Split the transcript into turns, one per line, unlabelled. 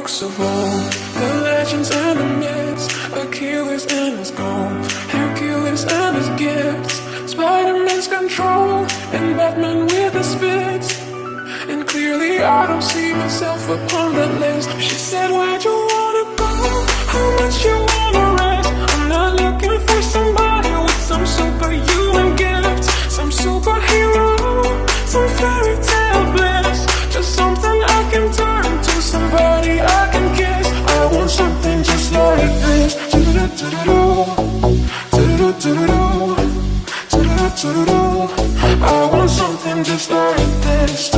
books of old, the legends and the myths, Achilles and his gold, Hercules and his gifts, Spider-Man's control, and Batman with his fits. And clearly I don't see myself upon that list. She said, where'd you wanna go? How much you wanna rest? I'm not looking for somebody with some superhuman gifts, some superhero, some fairy tale bliss, just something I can turn to, somebody I can kiss. I want something just like this. I want something just like this.